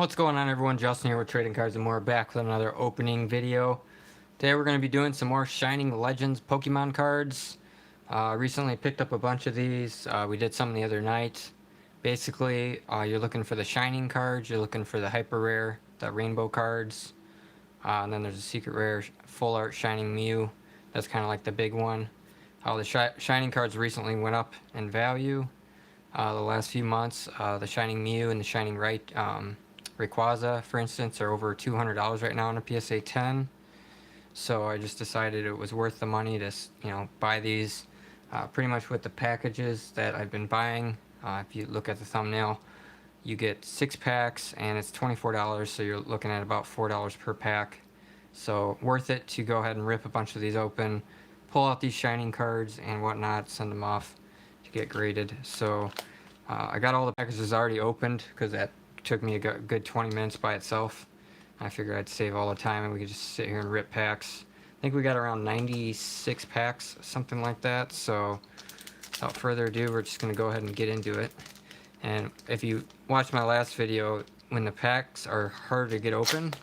What's going on, everyone? Justin here with Trading Cards and More, back with another opening video. Today we're going to be doing some more Shining Legends Pokemon cards. Recently picked up a bunch of these. We did some the other night. Basically, you're looking for the Shining cards, you're looking for the Hyper Rare, the Rainbow cards, and then there's a Secret Rare Full Art Shining Mew. That's kind of like the big one. The Shining cards recently went up in value the last few months. The Shining Mew and the Shining Rayquaza, for instance, are over $200 right now on a PSA 10. So I just decided it was worth the money to, buy these pretty much with the packages that I've been buying. If you look at the thumbnail, you get 6 packs and it's $24, so you're looking at about $4 per pack. So worth it to go ahead and rip a bunch of these open, pull out these Shining cards and whatnot, send them off to get graded. So I got all the packages already opened because that took me a good 20 minutes by itself. I figured I'd save all the time and we could just sit here and rip packs. I think we got around 96 packs, something like that. So without further ado, we're just going to go ahead and get into it. And if you watched my last video, when the packs are hard to get open,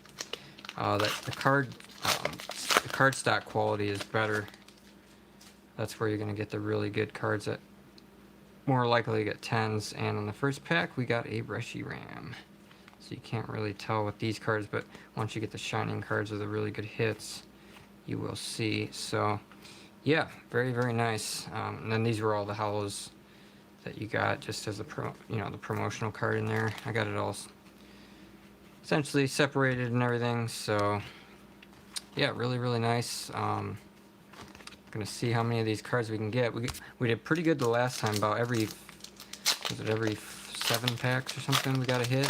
the card stock quality is better. That's where you're going to get the really good cards that more likely to get 10s. And on the first pack we got a Reshiram, so you can't really tell with these cards, but once you get the Shining cards with the really good hits, you will see. So yeah, very nice. And then these were all the hollows that you got just as a the promotional card in there. I got it all essentially separated and everything, so yeah, really nice. Gonna see how many of these cards we can get. We did pretty good the last time. About every 7 packs or something we got a hit.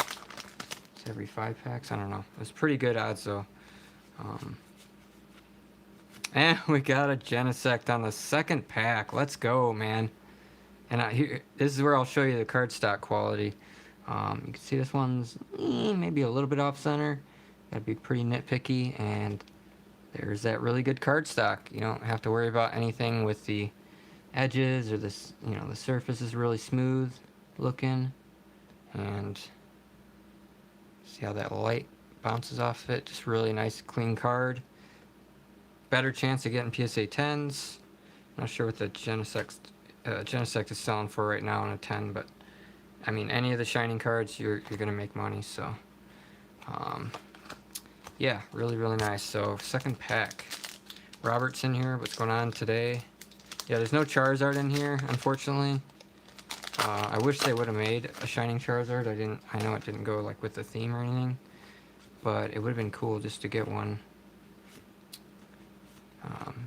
It's every 5 packs. I don't know. It was pretty good odds though. And we got a Genesect on the second pack. Let's go, man. And this is where I'll show you the card stock quality. You can see this one's maybe a little bit off center. Gotta be pretty nitpicky, and there's that really good card stock. You don't have to worry about anything with the edges or this. The surface is really smooth looking, and see how that light bounces off it. Just really nice, clean card. Better chance of getting PSA 10s. Not sure what the Genesect is selling for right now on a 10, but I mean, any of the Shining cards, you're gonna make money. So yeah, really nice. So second pack, Robert's in here. What's going on today? Yeah, there's no Charizard in here, unfortunately. I wish they would have made a Shining Charizard. I know it didn't go like with the theme or anything, but it would have been cool just to get one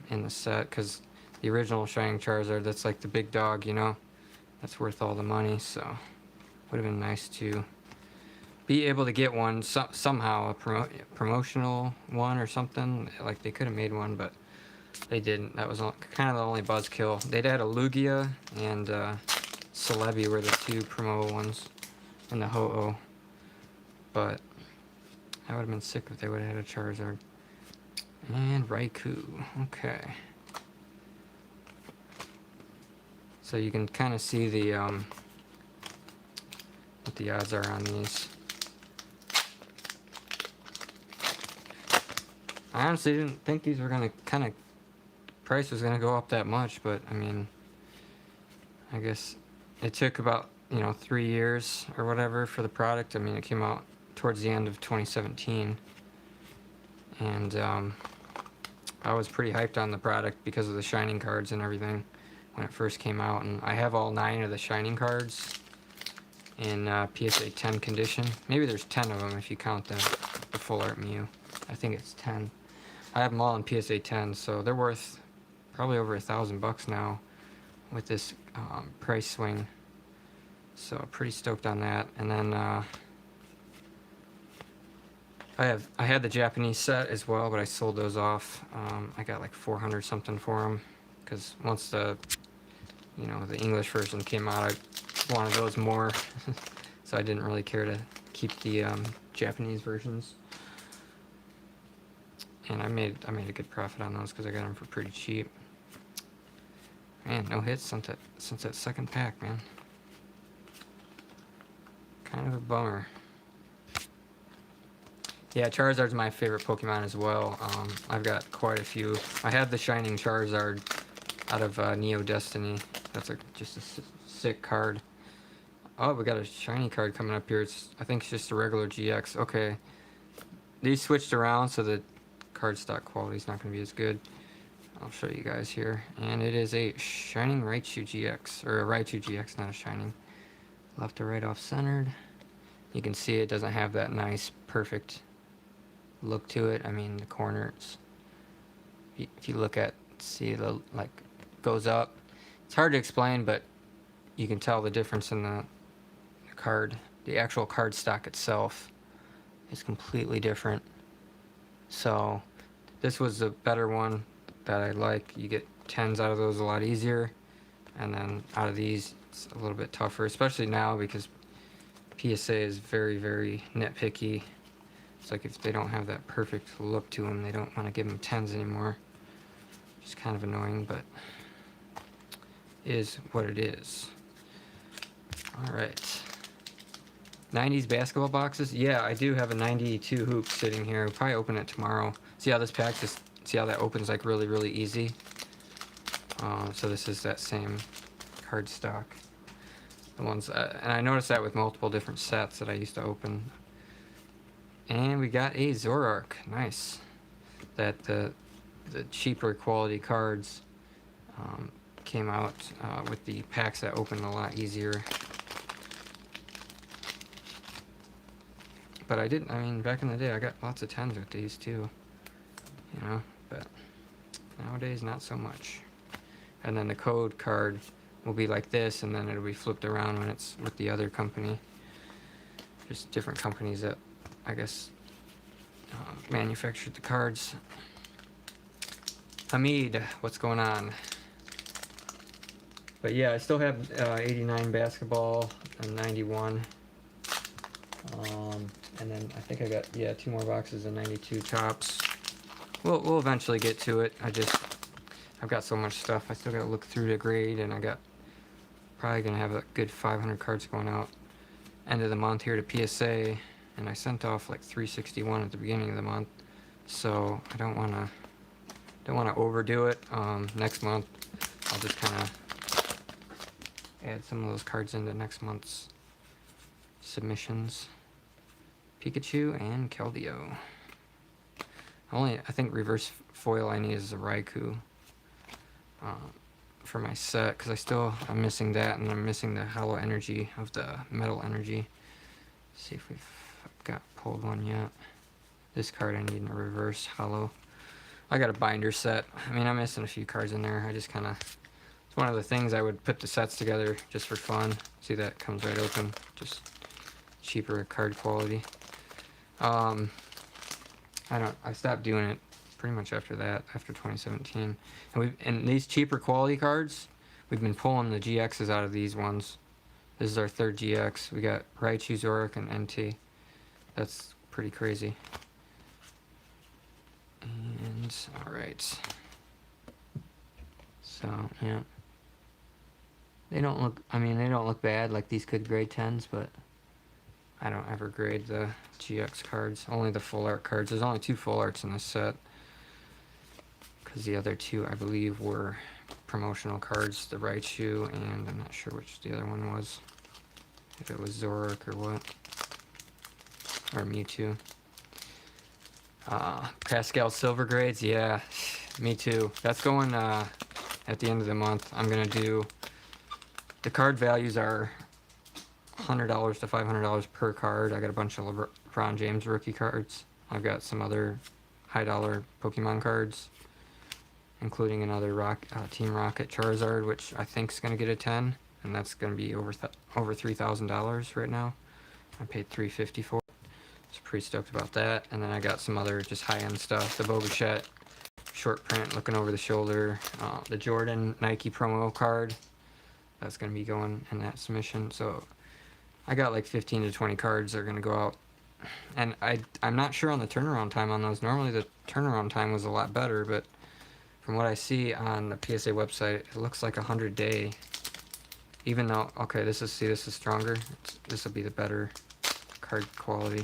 in the set, because the original Shining Charizard, that's like the big dog, that's worth all the money. So would have been nice to be able to get one somehow, a promotional one or something. Like, they could have made one, but they didn't. That was kind of the only buzzkill. They'd had a Lugia and Celebi were the 2 promo ones, and the Ho-Oh. But I would have been sick if they would have had a Charizard. And Raikou. Okay. So you can kind of see the what the odds are on these. I honestly didn't think these were gonna price was gonna go up that much, but I mean, I guess it took about 3 years or whatever for the product. I mean, it came out towards the end of 2017, and I was pretty hyped on the product because of the Shining cards and everything when it first came out, and I have all 9 of the Shining cards in PSA 10 condition. Maybe there's 10 of them if you count the Full Art Mew. I think it's 10. I have them all in PSA 10, so they're worth probably over $1,000 now with this price swing. So pretty stoked on that. And then I had the Japanese set as well, but I sold those off. I got like 400 something for them, because once the the English version came out, I wanted those more. So I didn't really care to keep the Japanese versions. And I made a good profit on those because I got them for pretty cheap. Man, no hits since that second pack, man. Kind of a bummer. Yeah, Charizard's my favorite Pokemon as well. I've got quite a few. I had the Shining Charizard out of Neo Destiny. That's just a sick card. Oh, we got a shiny card coming up here. I think it's just a regular GX. Okay. These switched around, so the card stock quality is not going to be as good. I'll show you guys here. And it is a Shining Raichu GX. Or a Raichu GX, not a Shining. Left to right off centered. You can see it doesn't have that nice, perfect look to it. I mean, the corners, if you look at, see the, like, goes up. It's hard to explain, but you can tell the difference in the card. The actual card stock itself is completely different. So this was the better one that I like. You get 10s out of those a lot easier, and then out of these it's a little bit tougher, especially now because PSA is very, very nitpicky. It's like if they don't have that perfect look to them, they don't want to give them 10s anymore. It's kind of annoying, but is what it is. Alright. 90s basketball boxes? Yeah, I do have a 92 hoop sitting here. I'll probably open it tomorrow. See how this pack see how that opens like really, really easy? So this is that same card stock. The ones, and I noticed that with multiple different sets that I used to open. And we got a Zoroark. Nice. That the cheaper quality cards came out with the packs that opened a lot easier. But I mean, back in the day, I got lots of 10s with these too. You know, but nowadays, not so much. And then the code card will be like this, and then it'll be flipped around when it's with the other company. Just different companies that, I guess, manufactured the cards. Hamid, what's going on? But yeah, I still have 89 basketball and 91. And then I think I got, yeah, 2 more boxes of 92 chops. We'll eventually get to it. I've got so much stuff. I still got to look through the grade, and I got probably gonna have a good 500 cards going out end of the month here to PSA. And I sent off like 361 at the beginning of the month, so I don't want to overdo it. Next month I'll just kind of add some of those cards into next month's submissions. Pikachu and Keldeo. I think reverse foil I need is a Raikou for my set, because I'm missing that, and I'm missing the hollow energy of the metal energy. Let's see if we've got pulled one yet. This card I need in a reverse hollow. I got a binder set. I mean, I'm missing a few cards in there. I just kind of, it's one of the things I would put the sets together just for fun. See, that comes right open. Just cheaper card quality. I stopped doing it pretty much after that, after 2017. And these cheaper quality cards, we've been pulling the GXs out of these ones. This is our 3rd GX. We got Raichu, Zoroark, and NT. That's pretty crazy. And alright. So, yeah. They don't look bad. Like, these could grade 10s, but I don't ever grade the GX cards. Only the full art cards. There's only 2 full arts in this set, because the other 2, I believe, were promotional cards. The Raichu, and I'm not sure which the other one was. If it was Zoroark or what. Or Mewtwo. Pascal Silver grades, yeah, me too. That's going at the end of the month. I'm gonna do, the card values are $100 to $500 per card. I got a bunch of LeBron James rookie cards. I've got some other high dollar Pokemon cards, including another Team Rocket Charizard, which I think is gonna get a 10, and that's gonna be over $3,000 right now. I paid $350 for it. So pretty stoked about that. And then I got some other just high-end stuff. The Boba short print looking over the shoulder. The Jordan Nike promo card. That's going to be going in that submission. So I got like 15 to 20 cards that are going to go out. And I'm not sure on the turnaround time on those. Normally the turnaround time was a lot better, but from what I see on the PSA website, it looks like 100-day. Even though, okay, this is stronger. This will be the better card quality.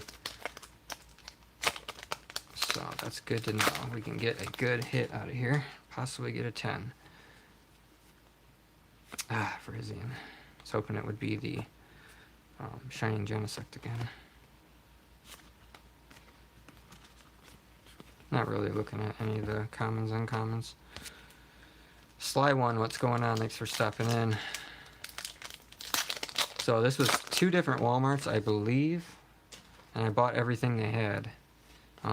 So that's good to know. We can get a good hit out of here. Possibly get a 10. Ah, Frisian. I was hoping it would be the Shining Genesect again. Not really looking at any of the commons, uncommons. Sly One, what's going on? Thanks for stopping in. So this was 2 different Walmarts, I believe, and I bought everything they had.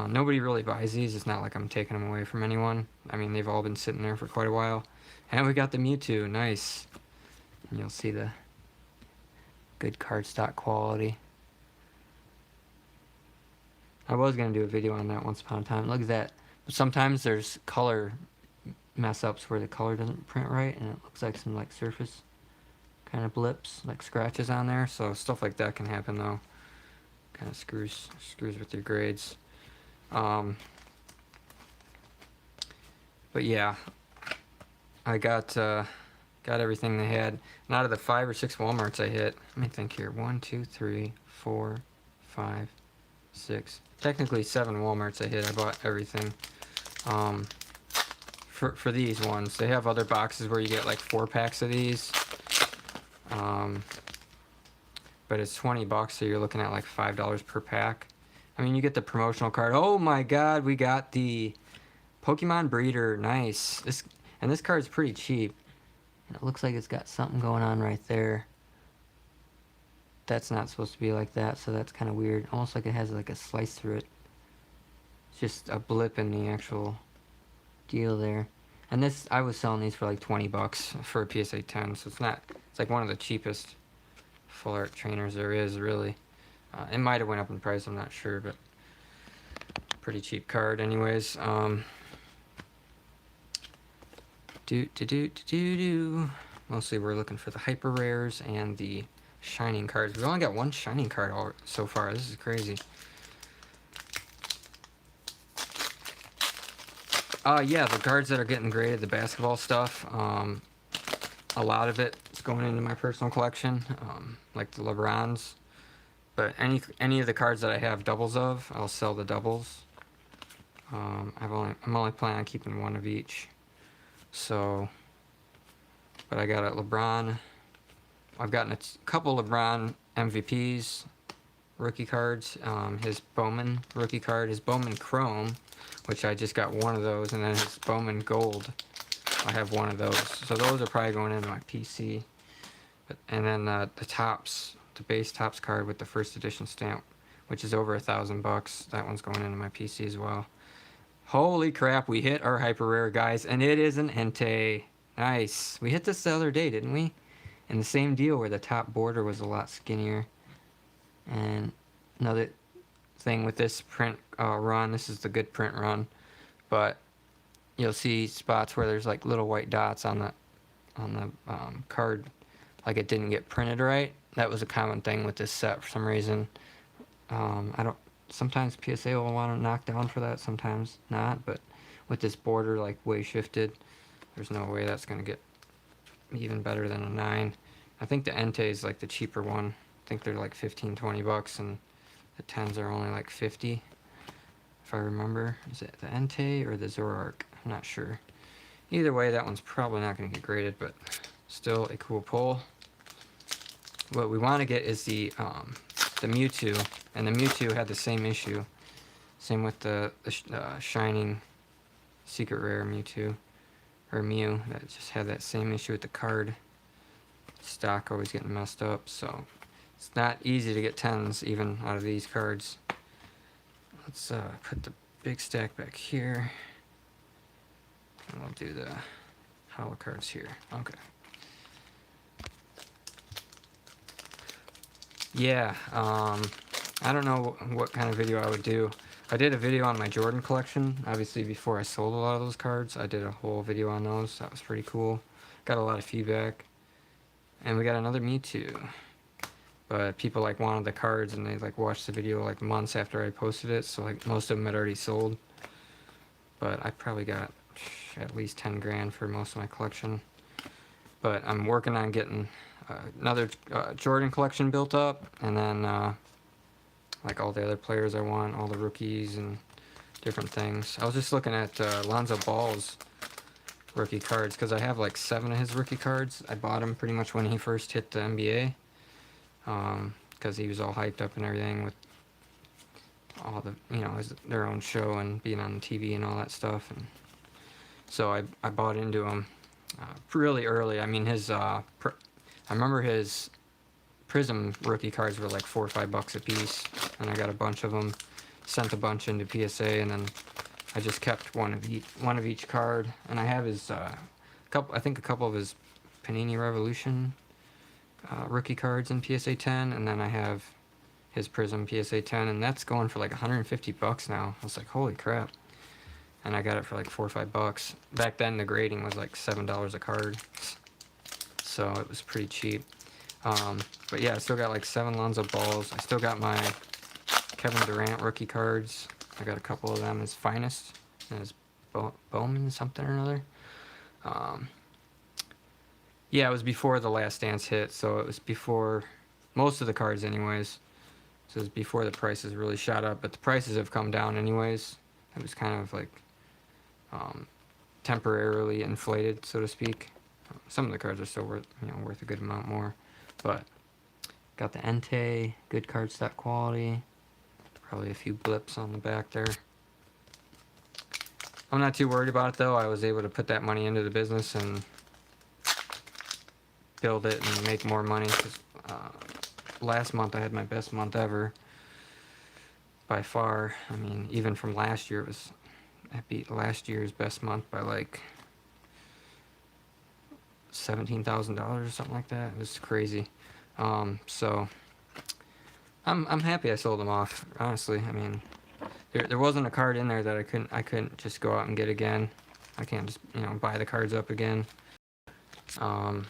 Nobody really buys these. It's not like I'm taking them away from anyone. I mean, they've all been sitting there for quite a while. And we got the Mewtwo. Nice. And you'll see the good cardstock quality. I was going to do a video on that once upon a time. Look at that. But sometimes there's color mess-ups where the color doesn't print right, and it looks like some like surface kind of blips, like scratches on there. So stuff like that can happen, though. Kind of screws with your grades. But yeah, I got everything they had. And out of the 5 or 6 Walmarts I hit, let me think here. 1, 2, 3, 4, 5, 6. Technically 7 Walmarts I hit. I bought everything. For these ones, they have other boxes where you get like 4 packs of these. But it's $20, so you're looking at like $5 per pack. I mean, you get the promotional card. Oh my God, we got the Pokemon Breeder. Nice. This card's pretty cheap. And it looks like it's got something going on right there. That's not supposed to be like that, so that's kind of weird. Almost like it has like a slice through it. It's just a blip in the actual deal there. And this, I was selling these for like $20 for a PSA 10, so it's like one of the cheapest full art trainers there is, really. It might have went up in price, I'm not sure, but pretty cheap card anyways. Mostly we're looking for the hyper rares and the shining cards. We've only got 1 shining card so far. This is crazy. Yeah, the cards that are getting graded, the basketball stuff, a lot of it is going into my personal collection, like the LeBrons. But any of the cards that I have doubles of, I'll sell the doubles. I'm only planning on keeping 1 of each. So, but I got a LeBron. I've gotten a couple LeBron MVPs, rookie cards. His Bowman rookie card, his Bowman Chrome, which I just got 1 of those, and then his Bowman Gold. I have 1 of those. So those are probably going into my PC. And then the Topps. The base Topps card with the first edition stamp, which is over $1,000. That one's going into my PC as well. Holy crap, we hit our hyper rare, guys, and it is an Entei. Nice. We hit this the other day, didn't we? In the same deal where the top border was a lot skinnier. And another thing with this print run, this is the good print run, but you'll see spots where there's like little white dots on the card, like it didn't get printed right. That was a common thing with this set for some reason. Sometimes PSA will want to knock down for that, sometimes not, but with this border like way shifted, there's no way that's going to get even better than a 9. I think the Entei is like the cheaper one. I think they're like $15-20, and the 10s are only like 50, if I remember. Is it the Entei or the Zoroark? I'm not sure. Either way, that one's probably not going to get graded, but still a cool pull. What we want to get is the Mewtwo, and the Mewtwo had the same issue. Same with the Shining Secret Rare Mewtwo, or Mew, that just had that same issue with the card. Stock always getting messed up, so it's not easy to get 10s even out of these cards. Let's put the big stack back here, and we'll do the holo cards here. Okay. Yeah, I don't know what kind of video I would do. I did a video on my Jordan collection, obviously before I sold a lot of those cards. I did a whole video on those. That was pretty cool. Got a lot of feedback. And we got another Mewtwo. But people like wanted the cards, and they like watched the video like months after I posted it, so like most of them had already sold. But I probably got at least 10 grand for most of my collection. But I'm working on getting another Jordan collection built up, and then like all the other players I want, all the rookies and different things. I was just looking at Lonzo Ball's rookie cards because I have like 7 of his rookie cards. I bought him pretty much when he first hit the NBA because he was all hyped up and everything with all the, you know, their own show and being on the TV and all that stuff. And so I bought into him really early. I mean, I remember his Prism rookie cards were like $4 or $5 a piece, and I got a bunch of them, sent a bunch into PSA, and then I just kept one of each card. And I have his I think a couple of his Panini Revolution rookie cards in PSA 10, and then I have his Prism PSA 10, and that's going for like $150 now. I was like, holy crap. And I got it for like $4 or $5. Back then the grading was like $7 a card, so it was pretty cheap. But yeah, I still got like 7 Lonzo Balls. I still got my Kevin Durant rookie cards. I got a couple of them, his finest and his Bowman something or another. Yeah, it was before the Last Dance hit, so it was before most of the cards anyways. So it was before the prices really shot up, but the prices have come down anyways. It was kind of like temporarily inflated, so to speak. Some of the cards are still worth a good amount more, but got the Entei, good cardstock quality. Probably a few blips on the back there. I'm not too worried about it though. I was able to put that money into the business and build it and make more money. 'Cause, last month I had my best month ever by far. I mean, even from last year, I beat last year's best month by like $17,000 or something like that. It was crazy. So I'm happy I sold them off, honestly. I mean, there wasn't a card in there that I couldn't just go out and get again. I can't just, buy the cards up again. And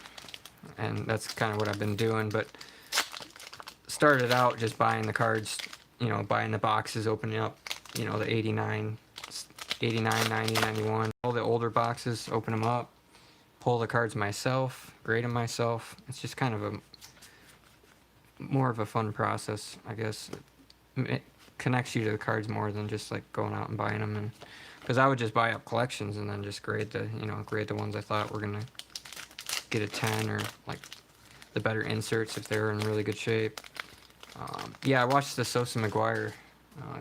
that's kind of what I've been doing, but started out just buying the cards, buying the boxes, opening up, the 89, 90, 91, all the older boxes, open them up, pull the cards myself, grade them myself. It's just kind of more of a fun process, I guess. It connects you to the cards more than just like going out and buying them, and because I would just buy up collections and then just grade the ones I thought were gonna get a 10, or like the better inserts if they're in really good shape. Yeah, I watched the Sosa McGuire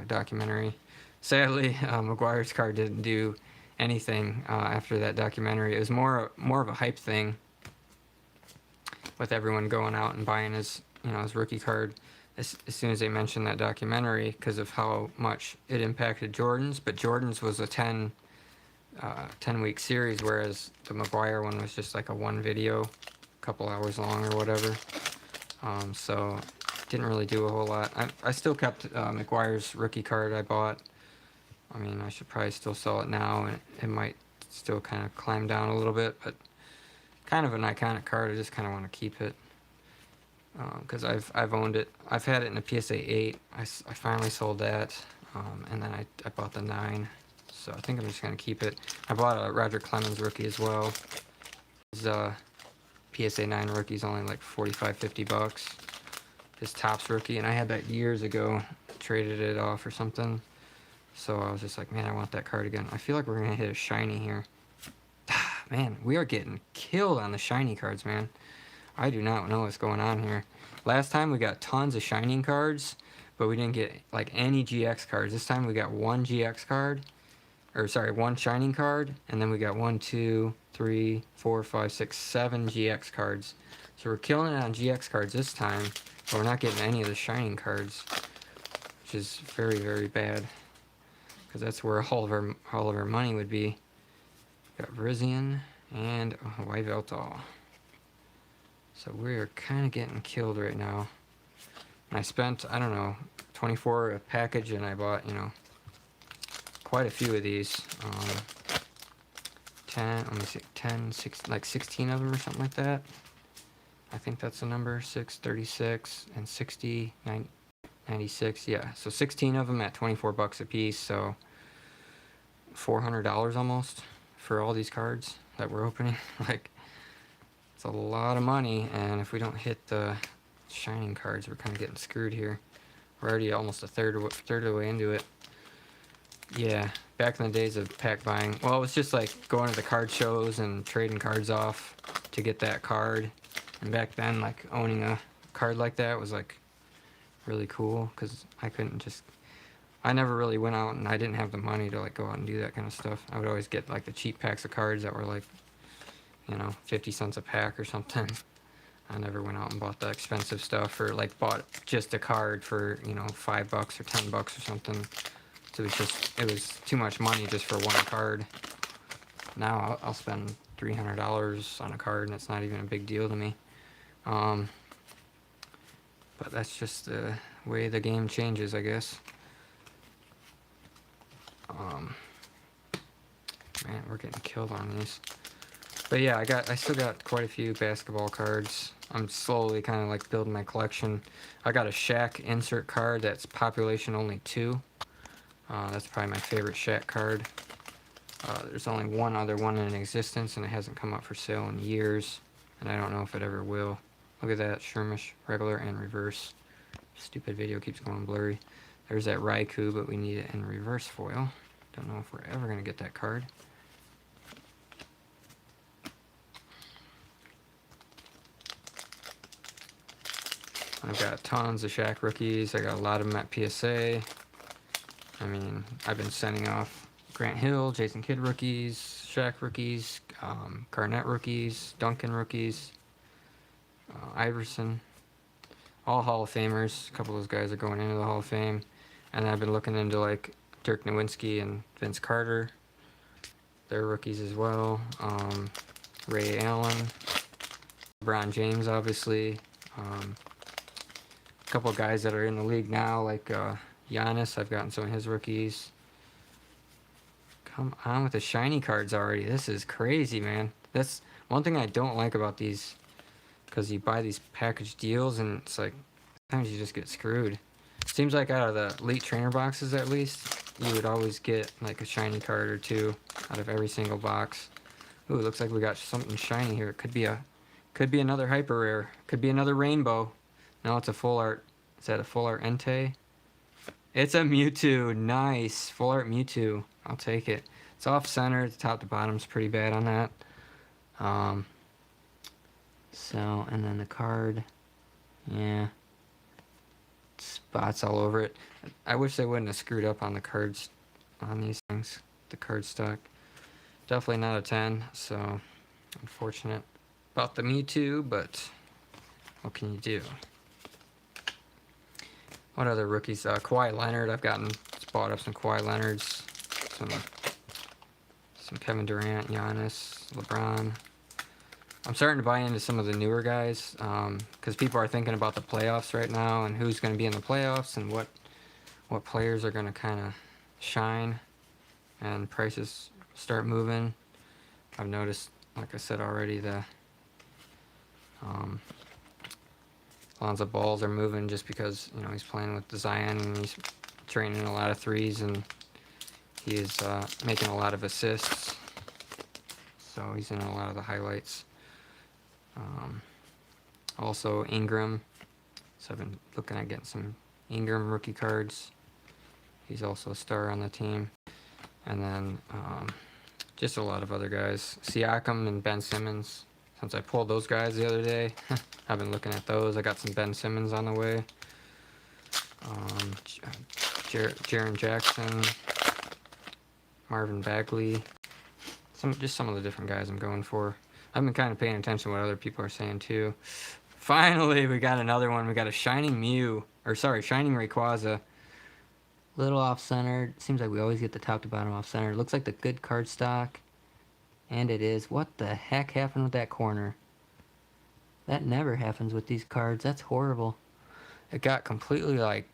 documentary. Sadly, McGuire's card didn't do anything after that documentary. It was more of a hype thing, with everyone going out and buying his rookie card as soon as they mentioned that documentary, because of how much it impacted Jordan's. But Jordan's was a 10-week series, whereas the McGuire one was just like a one video, couple hours long or whatever. So didn't really do a whole lot. I still kept McGuire's rookie card I bought. I mean, I should probably still sell it now, and it might still kind of climb down a little bit, but kind of an iconic card. I just kind of want to keep it because I've owned it. I've had it in a PSA 8. I finally sold that, and then I bought the 9. So I think I'm just going to keep it. I bought a Roger Clemens rookie as well. His PSA 9 rookie's only like $45-50. His Topps rookie, and I had that years ago, traded it off or something. So I was just like, man, I want that card again. I feel like we're going to hit a shiny here. Man, we are getting killed on the shiny cards, man. I do not know what's going on here. Last time we got tons of shining cards, but we didn't get like any GX cards. This time we got one GX card, or sorry, one shining card, and then we got 1, 2, 3, 4, 5, 6, 7 GX cards. So we're killing it on GX cards this time, but we're not getting any of the shining cards, which is very, very bad, because that's where all of our money would be. Got Virizion and White Veltal. So we're kind of getting killed right now. And I spent, I don't know, $24 a package, and I bought, quite a few of these. 10, let me see, 10, 6, like 16 of them or something like that. I think that's the number, 6, 36, and 60, 96, yeah. So 16 of them at $24 a piece, so $400 almost for all these cards that we're opening. Like, it's a lot of money, and if we don't hit the shining cards, we're kind of getting screwed here. We're already almost a third of the way into it. Yeah, back in the days of pack buying. Well, it was just like going to the card shows and trading cards off to get that card. And back then, like owning a card like that was like really cool because I couldn't just. I never really went out and I didn't have the money to like go out and do that kind of stuff. I would always get like the cheap packs of cards that were like, 50 cents a pack or something. I never went out and bought the expensive stuff or like bought just a card for, $5 or $10 or something. So it was too much money just for one card. Now I'll spend $300 on a card and it's not even a big deal to me. But that's just the way the game changes, I guess. Man, we're getting killed on these. But yeah, I still got quite a few basketball cards. I'm slowly kind of like building my collection. I got a Shaq insert card that's population only 2. That's probably my favorite Shaq card. There's only one other one in existence, and it hasn't come up for sale in years, and I don't know if it ever will. Look at that, Shermish, regular and reverse. Stupid video keeps going blurry. There's that Raikou, but we need it in reverse foil. Don't know if we're ever going to get that card. I've got tons of Shaq rookies. I got a lot of them at PSA. I mean, I've been sending off Grant Hill, Jason Kidd rookies, Shaq rookies, Garnett rookies, Duncan rookies, Iverson, all Hall of Famers. A couple of those guys are going into the Hall of Fame. And I've been looking into like Dirk Nowitzki and Vince Carter. They're rookies as well. Ray Allen, LeBron James, obviously. A couple of guys that are in the league now, like Giannis. I've gotten some of his rookies. Come on with the shiny cards already. This is crazy, man. That's one thing I don't like about these, because you buy these package deals and it's like sometimes you just get screwed. Seems like out of the elite trainer boxes, at least, you would always get like a shiny card or two out of every single box. Ooh, looks like we got something shiny here. It could be another hyper rare. Could be another rainbow. No, it's a full art. Is that a full art Entei? It's a Mewtwo. Nice. Full art Mewtwo. I'll take it. It's off center. The top to bottom's pretty bad on that. And then the card. Yeah. Spots all over it. I wish they wouldn't have screwed up on the cards on these things. The card stock. Definitely not a 10, so unfortunate about the Mewtwo, but what can you do? What other rookies? Kawhi Leonard. I've bought up some Kawhi Leonards, some Kevin Durant, Giannis, LeBron. I'm starting to buy into some of the newer guys because people are thinking about the playoffs right now and who's going to be in the playoffs and what players are going to kind of shine, and prices start moving. I've noticed, like I said already, the Lonzo balls are moving just because he's playing with Zion and he's training a lot of threes and he is making a lot of assists, so he's in a lot of the highlights. Also Ingram, so I've been looking at getting some Ingram rookie cards. He's also a star on the team. And then just a lot of other guys. Siakam and Ben Simmons. Since I pulled those guys the other day, I've been looking at those. I got some Ben Simmons on the way. Jaren Jackson, Marvin Bagley. Just some of the different guys I'm going for. I've been kind of paying attention to what other people are saying too. Finally, we got another one. We got a Shining Shining Rayquaza. Little off-centered. Seems like we always get the top to bottom off-centered. Looks like the good card stock. And it is. What the heck happened with that corner? That never happens with these cards. That's horrible. It got completely, like,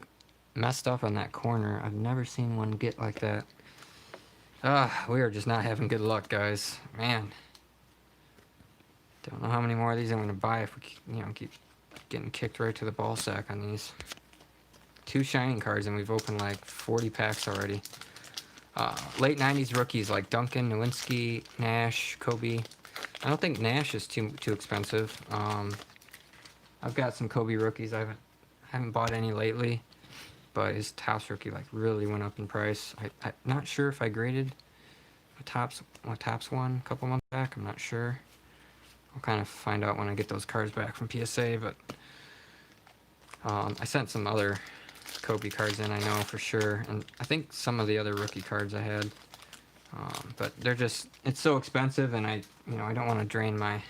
messed up on that corner. I've never seen one get like that. We are just not having good luck, guys. Man. Don't know how many more of these I'm going to buy if we keep getting kicked right to the ball sack on these. 2 shining cards and we've opened like 40 packs already. Late 90s rookies like Duncan, Nowitzki, Nash, Kobe. I don't think Nash is too expensive. I've got some Kobe rookies. I haven't bought any lately, but his Topps rookie like really went up in price. I'm not sure if I graded a Topps one a couple months back. I'm not sure. I'll kind of find out when I get those cards back from PSA, but I sent some other Kobe cards in, I know for sure, and I think some of the other rookie cards I had, but they're just, it's so expensive, and I don't want to drain my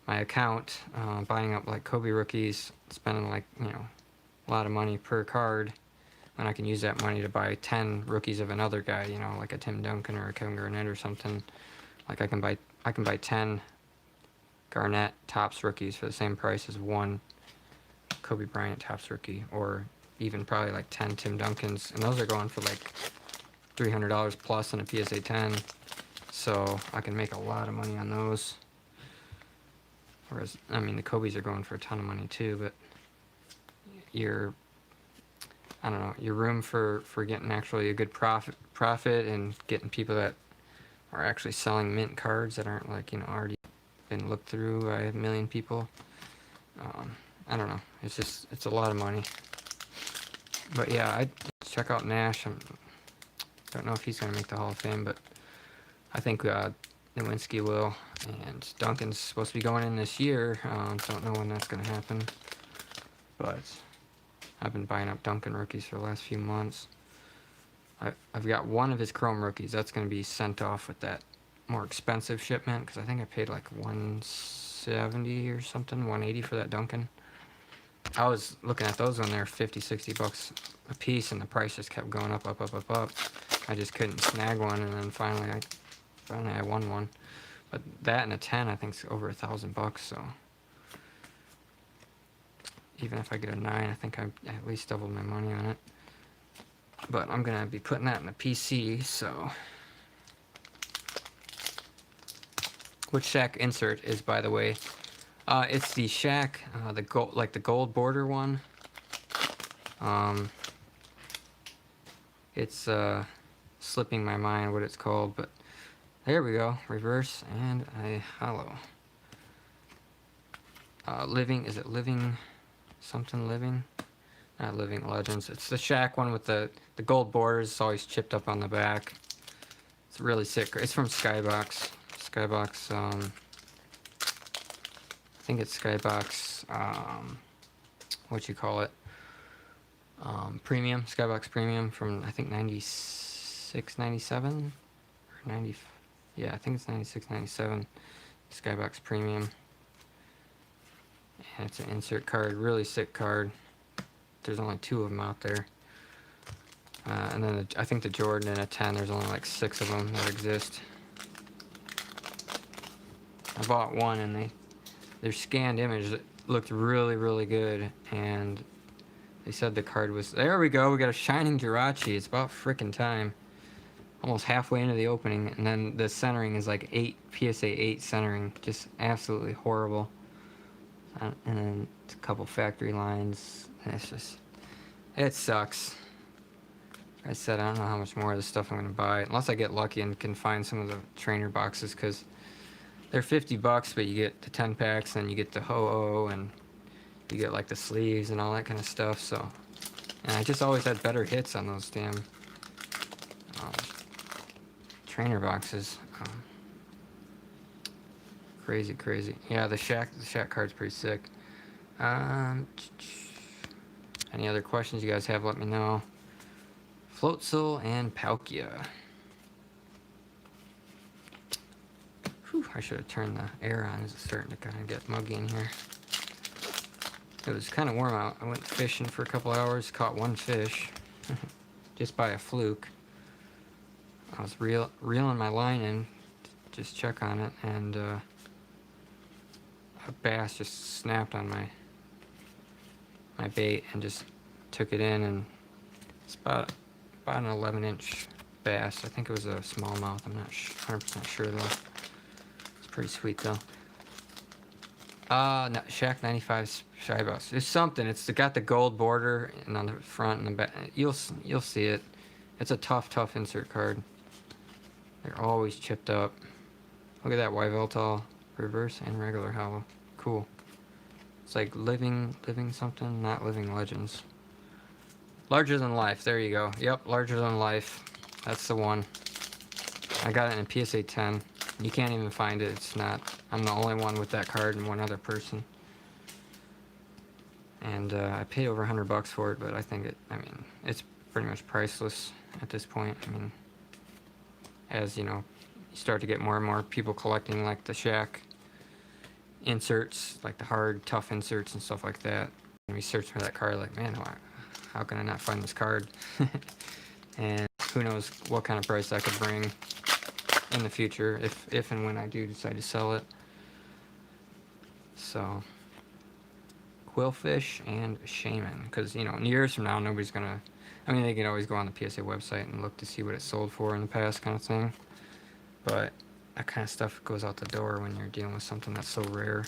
account buying up like Kobe rookies, spending like a lot of money per card, when I can use that money to buy 10 rookies of another guy, like a Tim Duncan or a Kevin Garnett or something. Like I can buy 10 Garnett Topps rookies for the same price as one Kobe Bryant Topps rookie, or even probably like 10 Tim Duncans, and those are going for like $300 plus in a PSA 10, so I can make a lot of money on those. Whereas, I mean, the Kobe's are going for a ton of money too, but I don't know, your room for getting actually a good profit and getting people that are actually selling mint cards that aren't like, already been looked through by a million people. I don't know. It's a lot of money. But yeah, I'd check out Nash. I don't know if he's going to make the Hall of Fame, but I think Nowinski will. And Duncan's supposed to be going in this year. Don't know when that's going to happen. But I've been buying up Duncan rookies for the last few months. I've got one of his Chrome rookies. That's going to be sent off with that more expensive shipment, because I think I paid like $170 or something, $180 for that Duncan. I was looking at those when they're $50-$60 a piece, and the price just kept going up. I just couldn't snag one, and then finally I won one. But that and a 10, I think, is over $1,000. So even if I get a 9, I think I at least doubled my money on it. But I'm gonna be putting that in the PC. So, which Shaq insert is, by the way? It's the Shaq, the gold border one. It's slipping my mind what it's called, but there we go. Reverse and a hollow. Is it Living? Something Living? Not Living Legends. It's the Shaq one with the gold borders. It's always chipped up on the back. It's really sick. It's from Skybox. I think it's Skybox, what you call it, Premium, Skybox Premium from, I think, 96, 97, or 90, yeah, I think it's 96, 97, Skybox Premium, and it's an insert card, really sick card. There's only 2 of them out there, and then I think the Jordan in a 10, there's only like 6 of them that exist. I bought one, and their scanned image looked really, really good, and they said the card was, there we go, we got a Shining Jirachi. It's about frickin' time. Almost halfway into the opening, and then the centering is like PSA 8 centering, just absolutely horrible. And then it's a couple factory lines, and it sucks. Like I said, I don't know how much more of this stuff I'm going to buy, unless I get lucky and can find some of the trainer boxes, because they're $50, but you get the 10 packs, and you get the Ho-Oh, and you get like the sleeves and all that kind of stuff. So, and I just always had better hits on those damn trainer boxes. Crazy. Yeah, the Shaq card's pretty sick. Any other questions you guys have, let me know. Floatzel and Palkia. I should have turned the air on. It's starting to kind of get muggy in here. It was kind of warm out. I went fishing for a couple hours, caught one fish, just by a fluke. I was reeling my line in, just check on it, and a bass just snapped on my bait and just took it in, and it's about an 11-inch bass. I think it was a smallmouth. I'm not 100% sure though. Pretty sweet though. No, Shaq 95 Shybox. It's something. It's got the gold border and on the front and the back. You'll see it. It's a tough insert card. They're always chipped up. Look at that Yveltal reverse and regular hollow. Cool. It's like living something, not Living Legends. Larger than life. There you go. Yep, larger than life. That's the one. I got it in a PSA 10. You can't even find it. It's not. I'm the only one with that card and one other person. And I paid over $100 for it, but I think I mean, it's pretty much priceless at this point. I mean, as you know, you start to get more and more people collecting like the Shaq inserts, like the hard, tough inserts and stuff like that. And we searched for that card, like, man, how can I not find this card? And who knows what kind of price I could bring in the future if and when I do decide to sell it. So, Quillfish and Shaman, because you know, years from now, nobody's gonna. I mean, they can always go on the PSA website and look to see what it sold for in the past, kind of thing. But that kind of stuff goes out the door when you're dealing with something that's so rare.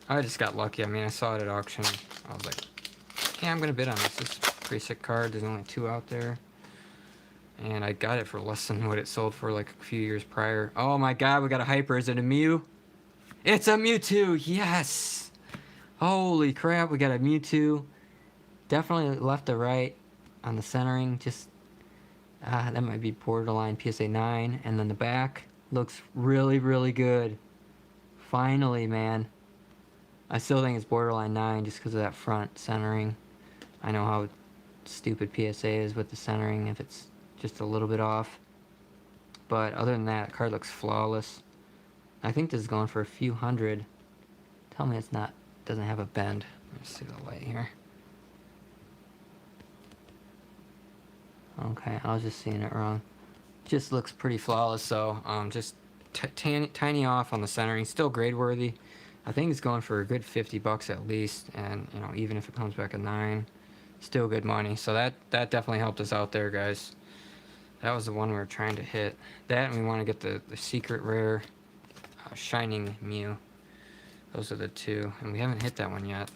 I just got lucky. I mean, I saw it at auction. I was like, yeah, I'm gonna bid on this. This is a pretty sick card. There's only 2 out there. And I got it for less than what it sold for like a few years prior. Oh my god, we got a hyper. Is it a Mew? It's a Mewtwo! Yes! Holy crap, we got a Mewtwo. Definitely left to right on the centering. Just, that might be borderline PSA 9. And then the back looks really, really good. Finally, man. I still think it's borderline 9 just because of that front centering. I know how stupid PSA is with the centering if it's just a little bit off. But other than that, the card looks flawless. I think this is going for a few hundred. Tell me it's not, doesn't have a bend. Let's see the light here. Okay, I was just seeing it wrong. Just looks pretty flawless, so just tiny off on the centering. Still grade worthy. I think it's going for a good $50 at least, and you know, even if it comes back a 9, still good money. So that definitely helped us out there, guys. That was the one we were trying to hit. That, and we want to get the secret rare Shining Mew. Those are the 2, and we haven't hit that one yet.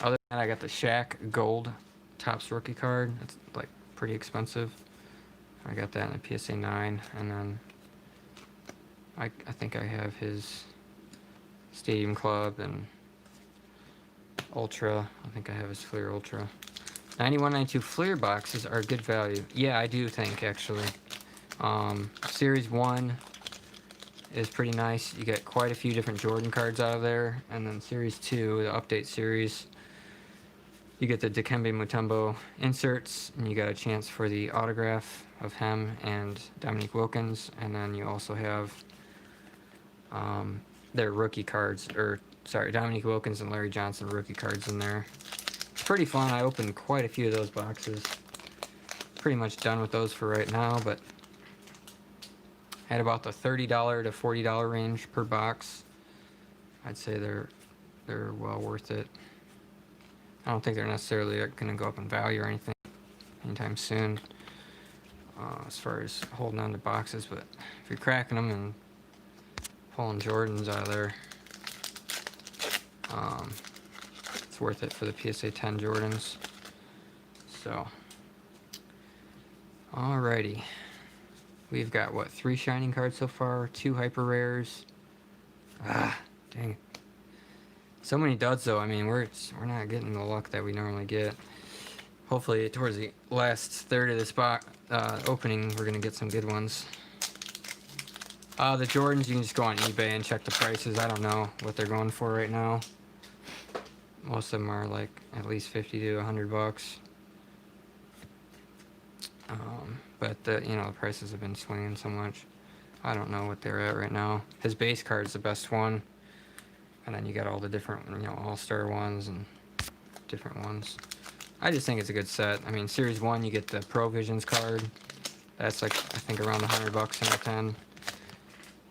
Other than that, I got the Shaq Gold Topps rookie card. It's like pretty expensive. I got that in a PSA 9, and then I think I have his Stadium Club and Ultra. I think I have his Fleer Ultra. 91, 92 Fleer boxes are good value. Yeah, I do think, actually. Series 1 is pretty nice. You get quite a few different Jordan cards out of there. And then Series 2, the update series, you get the Dikembe Mutombo inserts, and you got a chance for the autograph of him and Dominique Wilkins. And then you also have their rookie cards, or sorry, Dominique Wilkins and Larry Johnson rookie cards in there. It's pretty fun. I opened quite a few of those boxes. Pretty much done with those for right now, but at about the $30 to $40 range per box. I'd say they're well worth it. I don't think they're necessarily going to go up in value or anything anytime soon, as far as holding on to boxes, but if you're cracking them and pulling Jordans out of there, it's worth it for the PSA 10 Jordans. So, alrighty. We've got, what, 3 shining cards so far, 2 hyper rares. Ah, dang it. So many duds, though. I mean, we're not getting the luck that we normally get. Hopefully, towards the last third of this opening, we're going to get some good ones. The Jordans, you can just go on eBay and check the prices. I don't know what they're going for right now. Most of them are like at least 50 to $100. But the prices have been swinging so much. I don't know what they're at right now. His base card is the best one, and then you got all the different all-star ones and different ones. I just think it's a good set. I mean, Series 1, you get the Pro Visions card. That's like, I think, around $100 in a 10.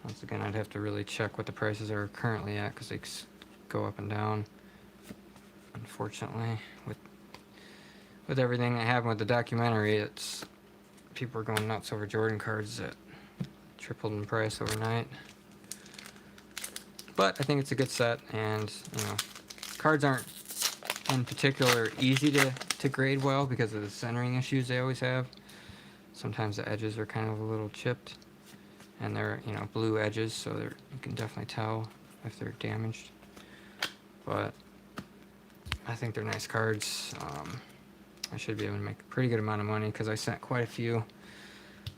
Once again, I'd have to really check what the prices are currently at, because they go up and down. Unfortunately, with everything that happened with the documentary, people are going nuts over Jordan cards that tripled in price overnight. But I think it's a good set, and cards aren't in particular easy to grade well because of the centering issues they always have. Sometimes the edges are kind of a little chipped, and they're blue edges, so you can definitely tell if they're damaged. but I think they're nice cards. I should be able to make a pretty good amount of money because I sent quite a few.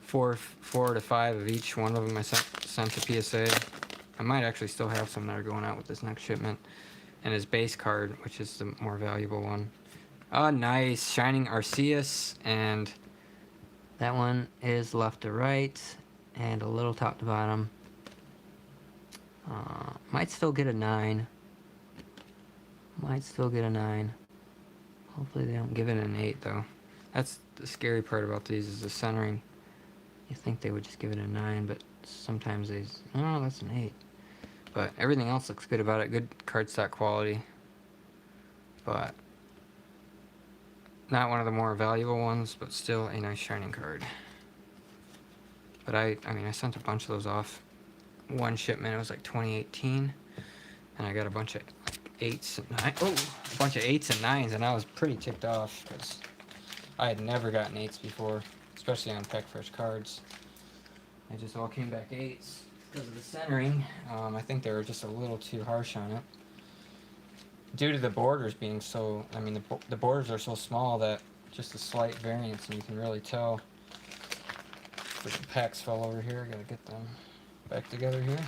Four to five of each one of them I sent to PSA. I might actually still have some that are going out with this next shipment. And his base card, which is the more valuable one. Oh, nice. Shining Arceus. And that one is left to right. And a little top to bottom. Might still get a 9. Might still get a 9. Hopefully they don't give it an 8, though. That's the scary part about these, is the centering. You think they would just give it a 9, but sometimes they... Oh, that's an 8. But everything else looks good about it. Good cardstock quality. But not one of the more valuable ones, but still a nice shining card. But I mean, I sent a bunch of those off. One shipment, it was like 2018. And I got a bunch of 8s and 9s. Oh, a bunch of 8s and 9s, and I was pretty ticked off because I had never gotten 8s before, especially on Pack Fresh cards. They just all came back 8s because of the centering. I think they were just a little too harsh on it. Due to the borders being so, I mean, the borders are so small that just a slight variance, and you can really tell. The packs fell over here. Gotta get them back together here.